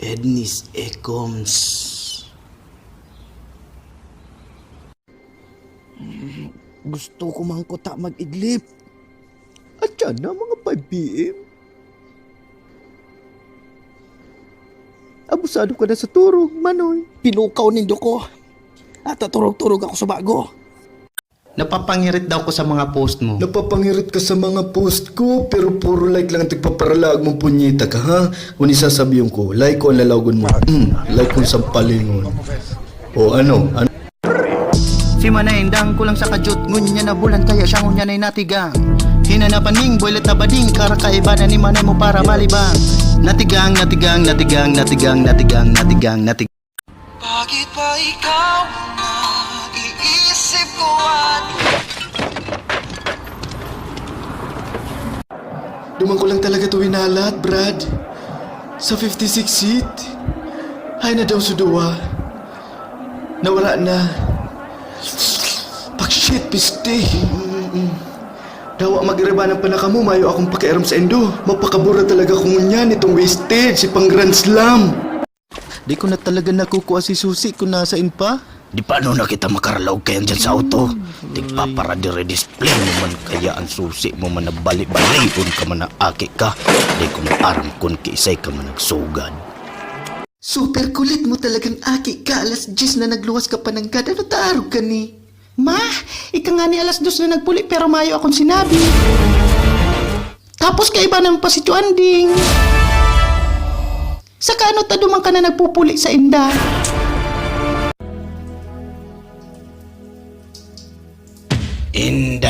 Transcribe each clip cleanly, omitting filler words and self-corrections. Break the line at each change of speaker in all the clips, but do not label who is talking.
Ednis Ecoms. Gusto ko mang kuta mag-idlip. At yan na mga 5 p.m. Abusado ka na sa turog, Manoy. Pinukaw nindo ko. At turog-turog ako sa bago. Napapangirit daw ko sa mga post mo.
Napapangirit ka sa mga post ko, pero puro like lang ang tigpaparalag mong punyeta ka, ha? Kung isasabihin ko, like ko ang lalawagan mo. Like ko sa palingon. O ano?
Si Manay, indang ko lang sa kadyot. Ngunya na bulan kaya siya ngunya na'y natigang. Hinanapan ning, boylet na bading. Karakaiba na ni Manay mo para malibang. Natigang.
Bakit ba ikaw na iisip ko at
Duman ko lang talaga ito winalat, Brad. Sa 56 seat. Hay na daw suduwa. Nawala na. Shit, piste. Dawa mag-ireba ng panaka mo, mayo akong pakiaram sa endo. Mapakabura talaga kung ngunyan itong wastage, si pang Grand Slam.
Di ko na talaga nakukuha si Susi kung nasaan pa. Di paano na kita makaralaw kayan dyan sa auto? Di pa para dire-display mo man kaya ang susi mo man nabali-bali kung ka man naaki ka. Di ko maaram kung kiisay ka man nagsugad.
Super kulit mo talagang aki ka. Alas 10 na nagluwas ka pa ng gad. Ano taarog ka ni?
Ma, ika nga ni alas 2 na nagpuli pero mayo akong sinabi. Tapos kaiba naman pa si Chuanding. Saka ano taduman ka na nagpupuli sa inda?
Inday,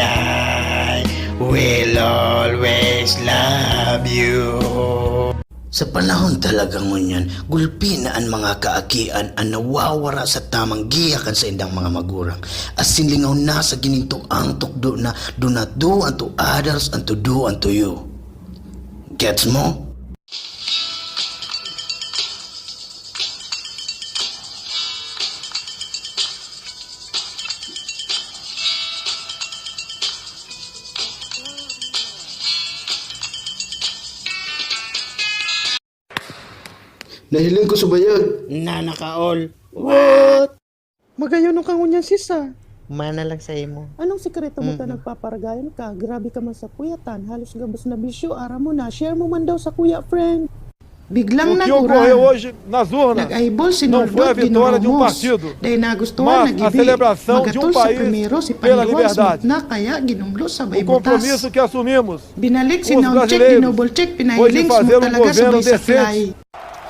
I will always love you. Sa panahon talaga ngunyan, gulpi na ang mga kaakian ang nawawara sa tamang giyakan sa indang mga magurang. As sinlingaw na sa gininto ang tukdo na do not do unto others and to do unto you. Gets mo?
Nahiling ko sa bayag.
Na nakaol.
What? Magayon nung kangunyan sisa.
Mana lang sa imo.
Anong sikreto mo ta nagpaparagayan ka? Grabe ka man sa kuyatan. Halos gabos na bisyo. Ara mo na. Share mo man daw sa kuya, friend. Biglang
O que ocorreu hoje nas urnas
Nag-aibol si
não foi a
Nordot
vitória de um
Ginurumos.
partido,
Dahil nagustuhan
mas a celebração de um
Magatol sa
país
primero si
pela
Panginoon
liberdade.
na kaya ginumlo sa
O
baybutas.
compromisso que assumimos
Binalik si
os
Nauncheck,
brasileiros
dinouble check,
foi de
pinahilings mo
fazer um
talaga sa
governo
bay saklay.
decente.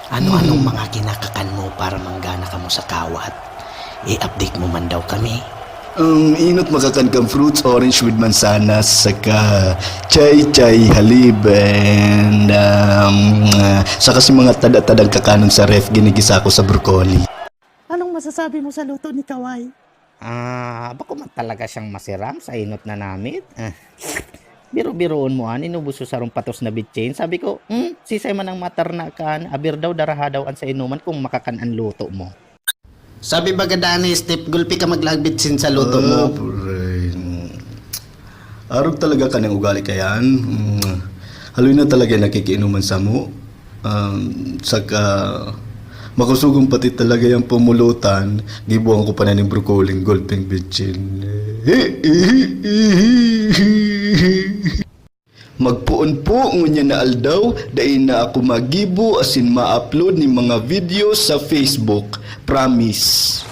Ano-anong mga kinakakan mo para manggana ka mo sa kawat? I-update mo man daw kami.
Ang inot makakan kang fruits, orange with mansanas, saka chai halib, and saka si mga tada-tadang kakanon sa ref, ginigisa ko sa broccoli.
Anong masasabi mo sa luto ni Kaway?
Bako man talaga siyang masirang sa inot na namit. Biro-biroon mo inubuso sa rong patos na bitchain. Sabi ko, sisay man ang matarna kan, abir daw daraha daw an sa inuman kung makakan luto mo.
Sabi ba gadani, Step, gulpi ka maglagbitsin sa luto mo?
Arog talaga ka ng ugali kayan. Haloy na talaga nakikiinuman sa mo. Saka makusugong pati talaga yung pumulutan. Gibuang ko pa na ng broccoli, gulping bitchin. Magpuon po ngunya na aldaw dahil na ako magibo asin ma-upload ni mga video sa Facebook. Promise.